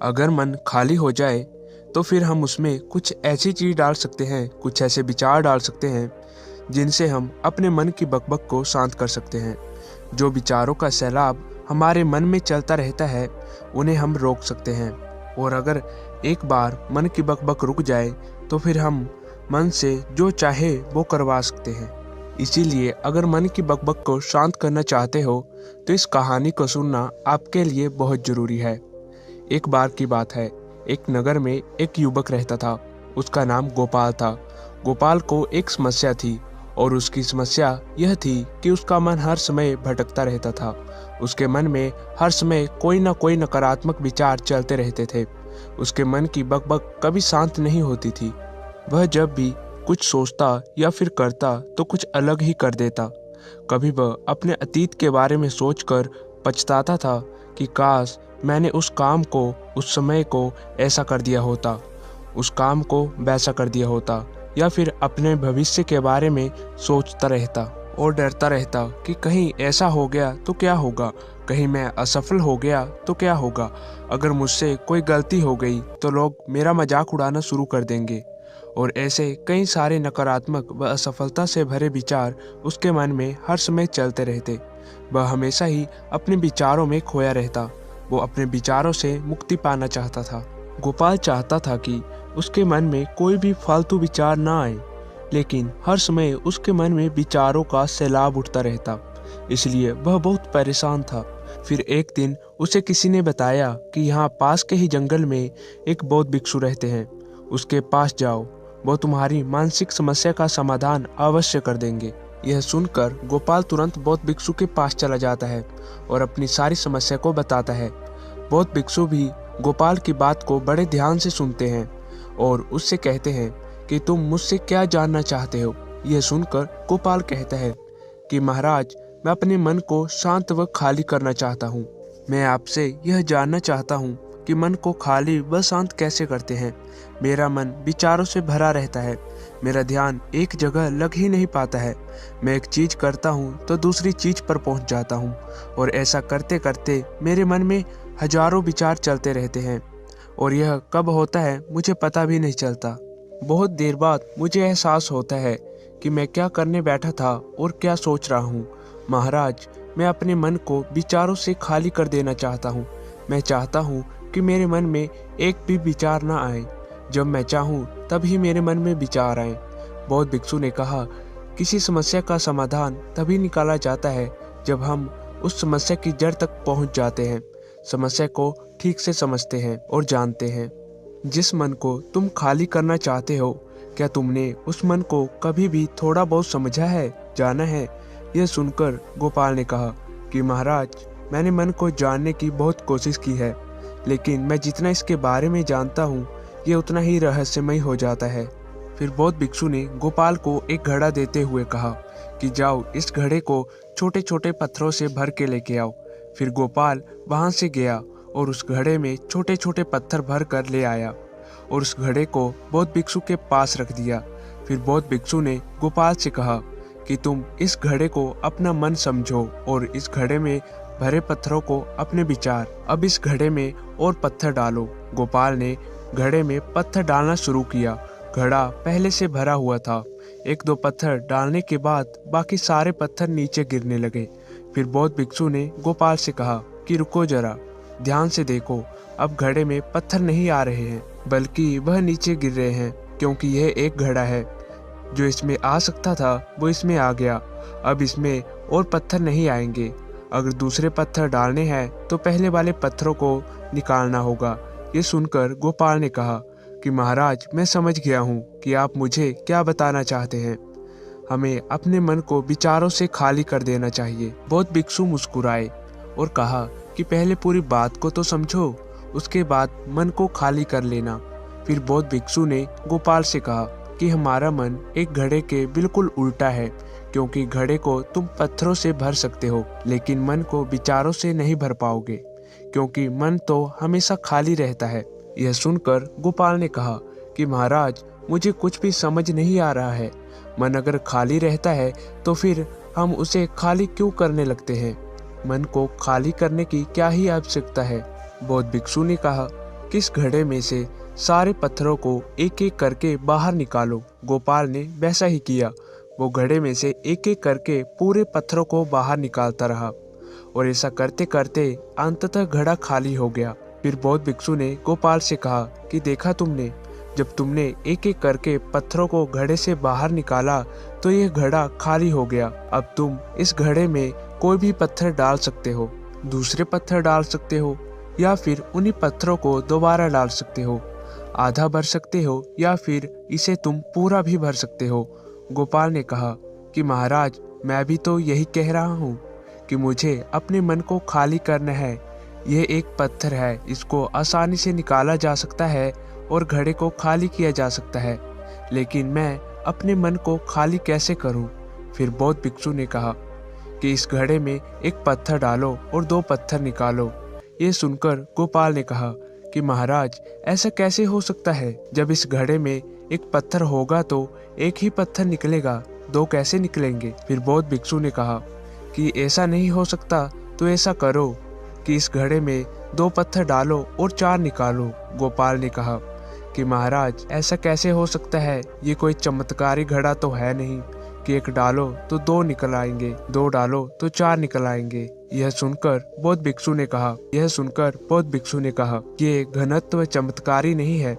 अगर मन खाली हो जाए तो फिर हम उसमें कुछ ऐसी चीज़ डाल सकते हैं, कुछ ऐसे विचार डाल सकते हैं जिनसे हम अपने मन की बकबक को शांत कर सकते हैं। जो विचारों का सैलाब हमारे मन में चलता रहता है, उन्हें हम रोक सकते हैं। और अगर एक बार मन की बकबक रुक जाए तो फिर हम मन से जो चाहे वो करवा सकते हैं। इसीलिए अगर मन की बकबक को शांत करना चाहते हो तो इस कहानी को सुनना आपके लिए बहुत ज़रूरी है। एक बार की बात है, एक नगर में एक युवक रहता था। उसका नाम गोपाल था। गोपाल को एक समस्या थी और उसकी समस्या यह थी कि उसका मन हर समय भटकता रहता था। उसके मन में हर समय कोई ना कोई नकारात्मक विचार चलते रहते थे। उसके मन की बकबक कभी शांत नहीं होती थी। वह जब भी कुछ सोचता या फिर करता तो कुछ अलग ही कर देता। कभी वह अपने अतीत के बारे में सोचकर पछताता था कि काश मैंने उस काम को, उस समय को ऐसा कर दिया होता, उस काम को वैसा कर दिया होता, या फिर अपने भविष्य के बारे में सोचता रहता और डरता रहता कि कहीं ऐसा हो गया तो क्या होगा, कहीं मैं असफल हो गया तो क्या होगा, अगर मुझसे कोई गलती हो गई तो लोग मेरा मजाक उड़ाना शुरू कर देंगे। और ऐसे कई सारे नकारात्मक व असफलता से भरे विचार उसके मन में हर समय चलते रहते। वह हमेशा ही अपने विचारों में खोया रहता। वो अपने विचारों से मुक्ति पाना चाहता था। गोपाल चाहता था कि उसके मन में कोई भी फालतू विचार ना आए, लेकिन हर समय उसके मन में विचारों का सैलाब उठता रहता। इसलिए वह बहुत परेशान था। फिर एक दिन उसे किसी ने बताया कि यहाँ पास के ही जंगल में एक बौद्ध भिक्षु रहते हैं, उसके पास जाओ, वो तुम्हारी मानसिक समस्या का समाधान अवश्य कर देंगे। यह सुनकर गोपाल तुरंत बौद्ध भिक्षु के पास चला जाता है और अपनी सारी समस्या को बताता है। बौद्ध भिक्षु भी गोपाल की बात को बड़े ध्यान से सुनते हैं और उससे कहते हैं कि तुम मुझसे क्या जानना चाहते हो। यह सुनकर गोपाल कहता है कि महाराज, मैं अपने मन को शांत व खाली करना चाहता हूँ। मैं आपसे यह जानना चाहता हूँ कि मन को खाली व शांत कैसे करते हैं। मेरा मन विचारों से भरा रहता है। मेरा ध्यान एक जगह लग ही नहीं पाता है। मैं एक चीज करता हूँ तो दूसरी चीज पर पहुँच जाता हूँ और ऐसा करते करते मेरे मन में हजारों विचार चलते रहते हैं और यह कब होता है मुझे पता भी नहीं चलता। बहुत देर बाद मुझे एहसास होता है कि मैं क्या करने बैठा था और क्या सोच रहा हूँ। महाराज, मैं अपने मन को विचारों से खाली कर देना चाहता हूँ। मैं चाहता हूँ कि मेरे मन में एक भी विचार ना आए। जब मैं चाहूँ तभी मेरे मन में विचार आए। बौद्ध भिक्षु ने कहा, किसी समस्या का समाधान तभी निकाला जाता है जब हम उस समस्या की जड़ तक पहुँच जाते हैं, समस्या को ठीक से समझते हैं और जानते हैं। जिस मन को तुम खाली करना चाहते हो, क्या तुमने उस मन को कभी भी थोड़ा बहुत समझा है, जाना है? यह सुनकर गोपाल ने कहा कि महाराज, मैंने मन को जानने की बहुत कोशिश की है, लेकिन मैं जितना इसके बारे में जानता हूँ ये उतना ही रहस्यमय हो जाता है। फिर बौद्ध भिक्षु ने गोपाल को एक घड़ा देते हुए कहा कि जाओ, इस घड़े को छोटे छोटे पत्थरों से भर के लेके आओ। फिर गोपाल वहां से गया और उस घड़े में छोटे छोटे पत्थर भर कर ले आया और उस घड़े को बौद्ध भिक्षु के पास रख दिया। फिर बौद्ध भिक्षु ने गोपाल से कहा कि तुम इस घड़े को अपना मन समझो और इस घड़े में भरे पत्थरों को अपने विचार। अब इस घड़े में और पत्थर डालो। गोपाल ने घड़े में पत्थर डालना शुरू किया। घड़ा पहले से भरा हुआ था। एक दो पत्थर डालने के बाद बाकी सारे पत्थर नीचे गिरने लगे। फिर बौद्ध भिक्षु ने गोपाल से कहा कि रुको जरा, ध्यान से देखो। अब घड़े में पत्थर नहीं आ रहे हैं, बल्कि वह नीचे गिर रहे हैं, क्योंकि यह एक घड़ा है। जो इसमें आ सकता था वो इसमें आ गया। अब इसमें और पत्थर नहीं आएंगे। अगर दूसरे पत्थर डालने हैं तो पहले वाले पत्थरों को निकालना होगा। ये सुनकर गोपाल ने कहा कि महाराज, मैं समझ गया हूँ कि आप मुझे क्या बताना चाहते हैं। हमें अपने मन को विचारों से खाली कर देना चाहिए। बौद्ध भिक्षु मुस्कुराए और कहा कि पहले पूरी बात को तो समझो, उसके बाद मन को खाली कर लेना। फिर बौद्ध भिक्षु ने गोपाल से कहा कि हमारा मन एक घड़े के बिल्कुल उल्टा है, क्योंकि घड़े को तुम पत्थरों से भर सकते हो, लेकिन मन को विचारों से नहीं भर पाओगे, क्योंकि मन तो हमेशा खाली रहता है। यह सुनकर गोपाल ने कहा कि महाराज, मुझे कुछ भी समझ नहीं आ रहा है। मन अगर खाली रहता है तो फिर हम उसे खाली क्यों करने लगते हैं? मन को खाली करने की क्या ही आवश्यकता है? बौद्ध भिक्षु ने कहा कि इस घड़े में से सारे पत्थरों को एक एक करके बाहर निकालो। गोपाल ने वैसा ही किया। वो घड़े में से एक एक करके पूरे पत्थरों को बाहर निकालता रहा और ऐसा करते करते अंततः घड़ा खाली हो गया। फिर बौद्ध भिक्षु ने गोपाल से कहा कि देखा तुमने, जब तुमने एक एक करके पत्थरों को घड़े से बाहर निकाला तो यह घड़ा खाली हो गया। अब तुम इस घड़े में कोई भी पत्थर डाल सकते हो, दूसरे पत्थर डाल सकते हो या फिर उन्हीं पत्थरों को दोबारा डाल सकते हो। आधा भर सकते हो या फिर इसे तुम पूरा भी भर सकते हो। गोपाल ने कहा कि महाराज, मैं भी तो यही कह रहा हूँ कि मुझे अपने मन को खाली करना है। यह एक पत्थर है, इसको आसानी से निकाला जा सकता है और घड़े को खाली किया जा सकता है, लेकिन मैं अपने मन को खाली कैसे करूं? फिर बौद्ध भिक्षु ने कहा कि इस घड़े में एक पत्थर डालो और दो पत्थर निकालो। ये सुनकर गोपाल ने कहा कि महाराज, ऐसा कैसे हो सकता है? जब इस घड़े में एक पत्थर होगा तो एक ही पत्थर निकलेगा, दो कैसे निकलेंगे? फिर बौद्ध भिक्षु ने कहा कि ऐसा नहीं हो सकता, तो ऐसा करो कि इस घड़े में दो पत्थर डालो और चार निकालो। गोपाल ने कहा कि महाराज, ऐसा कैसे हो सकता है? ये कोई चमत्कारी घड़ा तो है नहीं कि एक डालो तो दो निकल आएंगे, दो डालो तो चार निकल आएंगे। यह सुनकर बौद्ध भिक्षु ने कहा ये घनत्व चमत्कारी नहीं है,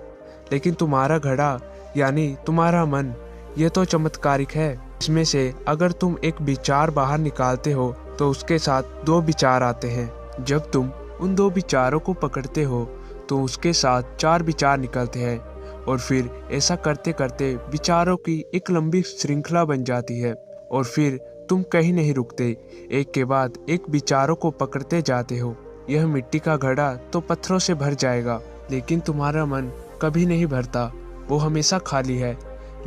लेकिन तुम्हारा घड़ा यानी तुम्हारा मन, ये तो चमत्कारिक है। इसमें से अगर तुम एक विचार बाहर निकालते हो तो उसके साथ दो विचार आते हैं। जब तुम उन दो विचारों को पकड़ते हो तो उसके साथ चार विचार निकलते हैं और फिर ऐसा करते करते विचारों की एक लंबी श्रृंखला बन जाती है और फिर तुम कहीं नहीं रुकते, एक के बाद एक विचारों को पकड़ते जाते हो। यह मिट्टी का घड़ा तो पत्थरों से भर जाएगा, लेकिन तुम्हारा मन कभी नहीं भरता। वो हमेशा खाली है,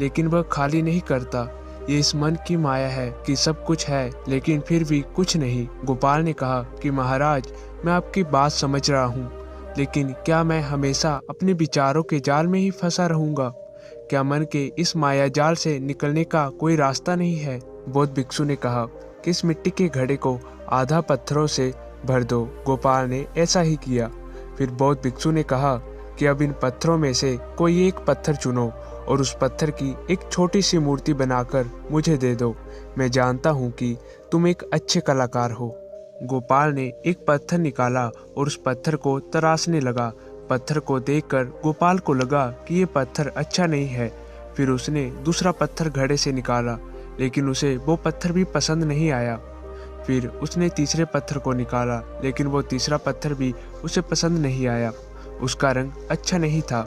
लेकिन वह खाली नहीं करता। ये इस मन की माया है कि सब कुछ है लेकिन फिर भी कुछ नहीं। गोपाल ने कहा कि महाराज, मैं आपकी बात समझ रहा हूँ, लेकिन क्या मैं हमेशा अपने विचारों के जाल में ही फंसा रहूंगा? क्या मन के इस माया जाल से निकलने का कोई रास्ता नहीं है? बौद्ध भिक्षु ने कहा कि इस मिट्टी के घड़े को आधा पत्थरों से भर दो। गोपाल ने ऐसा ही किया। फिर बौद्ध भिक्षु ने कहा कि अब इन पत्थरों में से कोई एक पत्थर चुनो और उस पत्थर की एक छोटी सी मूर्ति बनाकर मुझे दे दो। मैं जानता हूँ कि तुम एक अच्छे कलाकार हो। गोपाल ने एक पत्थर निकाला और उस पत्थर को तराशने लगा। पत्थर को देखकर गोपाल को लगा कि ये पत्थर अच्छा नहीं है। फिर उसने दूसरा पत्थर घड़े से निकाला, लेकिन उसे वो पत्थर भी पसंद नहीं आया। फिर उसने तीसरे पत्थर को निकाला, लेकिन वो तीसरा पत्थर भी उसे पसंद नहीं आया। उसका रंग अच्छा नहीं था।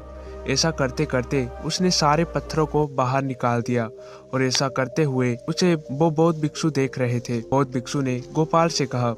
ऐसा करते करते उसने सारे पत्थरों को बाहर निकाल दिया और ऐसा करते हुए उसे वो बौद्ध भिक्षु देख रहे थे। बौद्ध भिक्षु ने गोपाल से कहा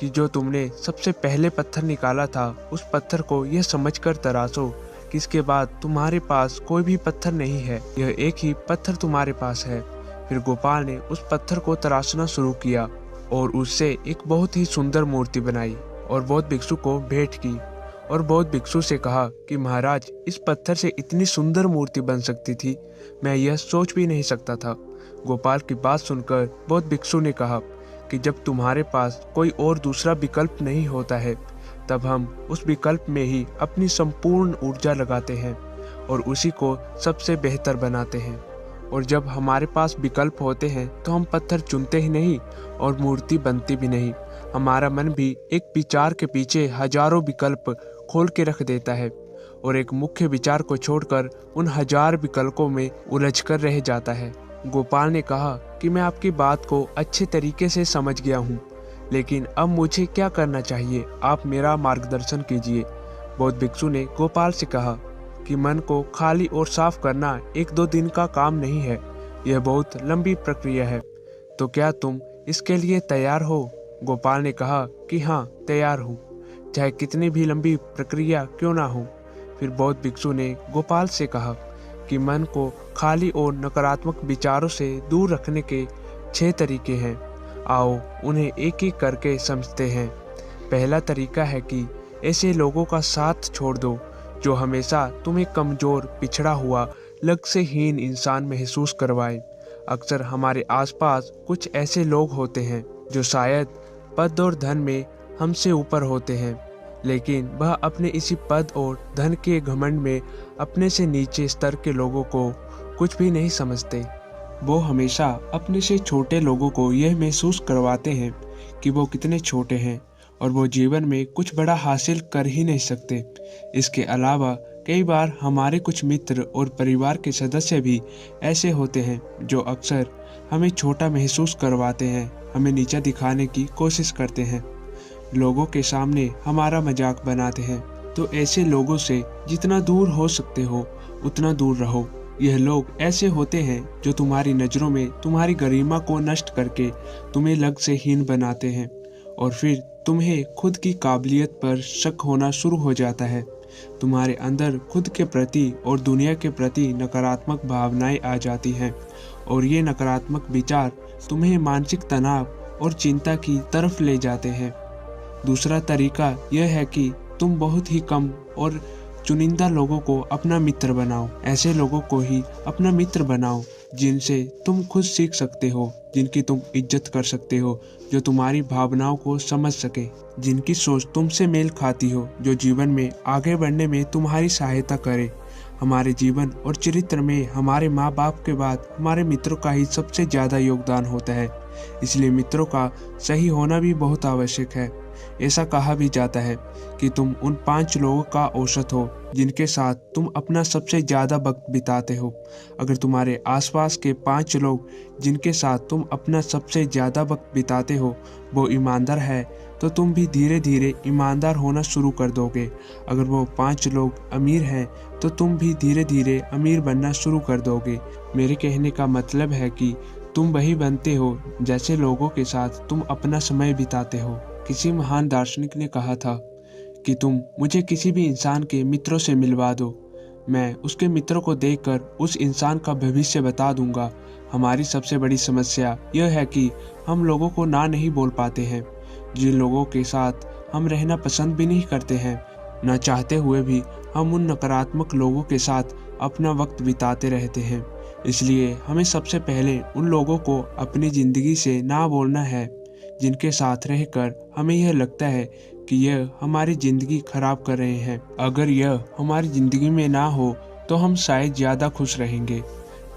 कि जो तुमने सबसे पहले पत्थर निकाला था, उस पत्थर को यह समझकर तराशो कि इसके बाद तुम्हारे पास कोई भी पत्थर नहीं है, यह एक ही पत्थर तुम्हारे पास है। फिर गोपाल ने उस पत्थर को तराशना शुरू किया और उससे एक बहुत ही सुंदर मूर्ति बनाई और बौद्ध भिक्षु को भेंट की और बौद्ध भिक्षु से कहा कि महाराज, इस पत्थर से इतनी सुंदर मूर्ति बन सकती थी, मैं यह सोच भी नहीं सकता था। गोपाल की बात सुनकर बौद्ध भिक्षु ने कहा कि जब तुम्हारे पास कोई और दूसरा विकल्प नहीं होता है, तब हम उस विकल्प में ही अपनी संपूर्ण ऊर्जा लगाते हैं और उसी को सबसे बेहतर बनाते हैं। और जब हमारे पास विकल्प होते हैं तो हम पत्थर चुनते ही नहीं और मूर्ति बनती भी नहीं। हमारा मन भी एक विचार के पीछे हजारों विकल्प खोल के रख देता है और एक मुख्य विचार को छोड़कर उन हजार विकल्पों में उलझकर रह जाता है। गोपाल ने कहा कि मैं आपकी बात को अच्छे तरीके से समझ गया हूँ, लेकिन अब मुझे क्या करना चाहिए? आप मेरा मार्गदर्शन कीजिए। बौद्ध भिक्षु ने गोपाल से कहा कि मन को खाली और साफ करना एक दो दिन का काम नहीं है, यह बहुत लंबी प्रक्रिया है। तो क्या तुम इसके लिए तैयार हो? गोपाल ने कहा कि हाँ, तैयार हूँ, चाहे कितनी भी लंबी प्रक्रिया क्यों ना हो। फिर बौद्ध भिक्षु ने गोपाल से कहा कि मन को खाली और नकारात्मक विचारों से दूर रखने के 6 तरीके हैं। आओ उन्हें एक एक करके समझते हैं। पहला तरीका है कि ऐसे लोगों का साथ छोड़ दो जो हमेशा तुम्हें कमजोर, पिछड़ा हुआ, लक्ष्यहीन इंसान महसूस करवाए। अक्सर हमारे आसपास कुछ ऐसे लोग होते हैं जो शायद पद और धन में हमसे ऊपर होते हैं, लेकिन वह अपने इसी पद और धन के घमंड में अपने से नीचे स्तर के लोगों को कुछ भी नहीं समझते। वो हमेशा अपने से छोटे लोगों को यह महसूस करवाते हैं कि वो कितने छोटे हैं और वो जीवन में कुछ बड़ा हासिल कर ही नहीं सकते। इसके अलावा कई बार हमारे कुछ मित्र और परिवार के सदस्य भी ऐसे होते हैं जो अक्सर हमें छोटा महसूस करवाते हैं, हमें नीचा दिखाने की कोशिश करते हैं, लोगों के सामने हमारा मजाक बनाते हैं। तो ऐसे लोगों से जितना दूर हो सकते हो उतना दूर रहो। यह लोग ऐसे होते हैं जो तुम्हारी नज़रों में तुम्हारी गरिमा को नष्ट करके तुम्हें लग से हीन बनाते हैं और फिर तुम्हें खुद की काबिलियत पर शक होना शुरू हो जाता है। तुम्हारे अंदर खुद के प्रति और दुनिया के प्रति नकारात्मक भावनाएं आ जाती हैं और ये नकारात्मक विचार तुम्हें मानसिक तनाव और चिंता की तरफ ले जाते हैं। दूसरा तरीका यह है कि तुम बहुत ही कम और चुनिंदा लोगों को अपना मित्र बनाओ। ऐसे लोगों को ही अपना मित्र बनाओ जिनसे तुम खुद सीख सकते हो, जिनकी तुम इज्जत कर सकते हो, जो तुम्हारी भावनाओं को समझ सके, जिनकी सोच तुमसे मेल खाती हो, जो जीवन में आगे बढ़ने में तुम्हारी सहायता करे। हमारे जीवन और चरित्र में हमारे माँ बाप के बाद हमारे मित्रों का ही सबसे ज़्यादा योगदान होता है। इसलिए मित्रों का सही होना भी बहुत आवश्यक है। ऐसा कहा भी जाता है कि तुम उन 5 लोगों का औसत हो जिनके साथ तुम अपना सबसे ज़्यादा वक्त बिताते हो। अगर तुम्हारे आसपास के 5 लोग जिनके साथ तुम अपना सबसे ज़्यादा वक्त बिताते हो वो ईमानदार है तो तुम भी धीरे धीरे ईमानदार होना शुरू कर दोगे। अगर वो 5 लोग अमीर हैं तो तुम भी धीरे धीरे अमीर बनना शुरू कर दोगे। मेरे कहने का मतलब है कि तुम वही बनते हो जैसे लोगों के साथ तुम अपना समय बिताते हो। किसी महान दार्शनिक ने कहा था कि तुम मुझे किसी भी इंसान के मित्रों से मिलवा दो, मैं उसके मित्रों को देखकर उस इंसान का भविष्य बता दूंगा। हमारी सबसे बड़ी समस्या यह है कि हम लोगों को ना नहीं बोल पाते हैं। जिन लोगों के साथ हम रहना पसंद भी नहीं करते हैं, ना चाहते हुए भी हम उन नकारात्मक लोगों के साथ अपना वक्त बिताते रहते हैं। इसलिए हमें सबसे पहले उन लोगों को अपनी ज़िंदगी से ना बोलना है जिनके साथ रहकर हमें यह लगता है कि यह हमारी ज़िंदगी खराब कर रहे हैं। अगर यह हमारी ज़िंदगी में ना हो तो हम शायद ज़्यादा खुश रहेंगे।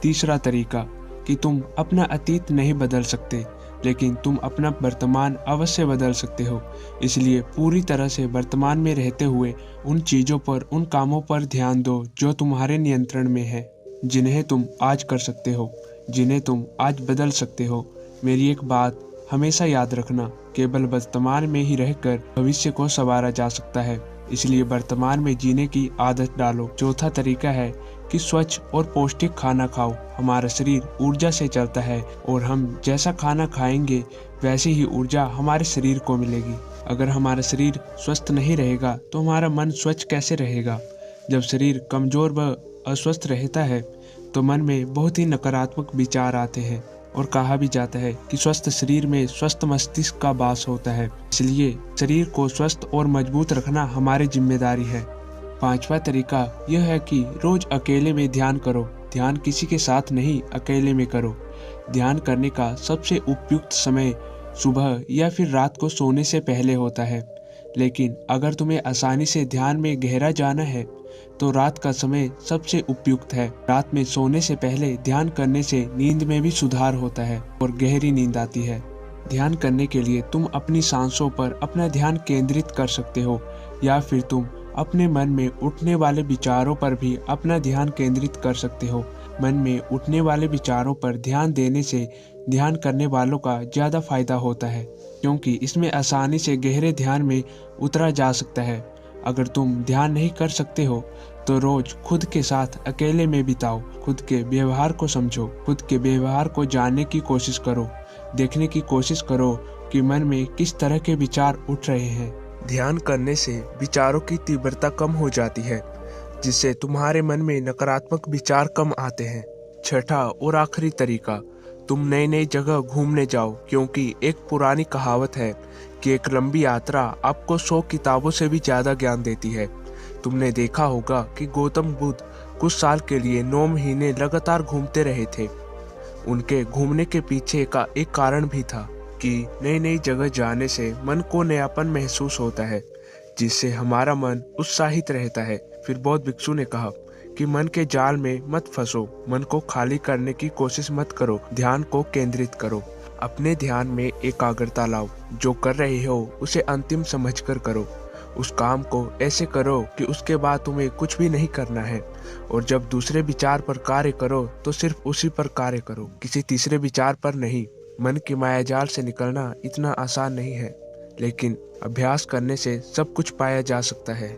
तीसरा तरीका कि तुम अपना अतीत नहीं बदल सकते लेकिन तुम अपना वर्तमान अवश्य बदल सकते हो। इसलिए पूरी तरह से वर्तमान में रहते हुए उन चीज़ों पर, उन कामों पर ध्यान दो जो तुम्हारे नियंत्रण में है, जिन्हें तुम आज कर सकते हो, जिन्हें तुम आज बदल सकते हो। मेरी एक बात हमेशा याद रखना, केवल वर्तमान में ही रहकर भविष्य को संवारा जा सकता है। इसलिए वर्तमान में जीने की आदत डालो। चौथा तरीका है कि स्वच्छ और पौष्टिक खाना खाओ। हमारा शरीर ऊर्जा से चलता है और हम जैसा खाना खाएंगे वैसी ही ऊर्जा हमारे शरीर को मिलेगी। अगर हमारा शरीर स्वस्थ नहीं रहेगा तो हमारा मन स्वच्छ कैसे रहेगा। जब शरीर कमजोर व अस्वस्थ रहता है तो मन में बहुत ही नकारात्मक विचार आते हैं और कहा भी जाता है कि स्वस्थ शरीर में स्वस्थ मस्तिष्क का वास होता है। इसलिए शरीर को स्वस्थ और मजबूत रखना हमारी जिम्मेदारी है। पांचवा तरीका यह है कि रोज अकेले में ध्यान करो। ध्यान किसी के साथ नहीं, अकेले में करो। ध्यान करने का सबसे उपयुक्त समय सुबह या फिर रात को सोने से पहले होता है, लेकिन अगर तुम्हें आसानी से ध्यान में गहरा जाना है तो रात का समय सबसे उपयुक्त है। रात में सोने से पहले ध्यान करने से नींद में भी सुधार होता है और गहरी नींद आती है। ध्यान करने के लिए तुम अपनी सांसों पर अपना ध्यान केंद्रित कर सकते हो या फिर तुम अपने मन में उठने वाले विचारों पर भी अपना ध्यान केंद्रित कर सकते हो। मन में उठने वाले विचारों पर ध्यान देने से ध्यान करने वालों का ज़्यादा फायदा होता है, क्योंकि इसमें आसानी से गहरे ध्यान में उतरा जा सकता है। अगर तुम ध्यान नहीं कर सकते हो तो रोज खुद के साथ अकेले में बिताओ। खुद के व्यवहार को समझो, खुद के व्यवहार को जानने की कोशिश करो, देखने की कोशिश करो कि मन में किस तरह के विचार उठ रहे हैं। ध्यान करने से विचारों की तीव्रता कम हो जाती है, जिससे तुम्हारे मन में नकारात्मक विचार कम आते हैं। छठा और आखिरी तरीका, तुम नई नई जगह घूमने जाओ, क्योंकि एक पुरानी कहावत है कि एक लंबी यात्रा आपको 100 किताबों से भी ज़्यादा ज्ञान देती है। तुमने देखा होगा कि गौतम बुद्ध कुछ साल के लिए 9 महीने लगातार घूमते रहे थे। उनके घूमने के पीछे का एक कारण भी था कि नई नई जगह जाने से मन को नयापन महसूस होता है। जिससे हमारा मन उत्साहित रहता है। फिर बौद्ध भिक्षु ने कहा कि मन के जाल में मत फंसो, मन को खाली करने की कोशिश मत करो, ध्यान को केंद्रित करो। अपने ध्यान में एकाग्रता लाओ, जो कर रहे हो उसे अंतिम समझकर करो। उस काम को ऐसे करो कि उसके बाद तुम्हें कुछ भी नहीं करना है। और जब दूसरे विचार पर कार्य करो तो सिर्फ उसी पर कार्य करो, किसी तीसरे विचार पर नहीं। मन की मायाजाल से निकलना इतना आसान नहीं है, लेकिन अभ्यास करने से सब कुछ पाया जा सकता है।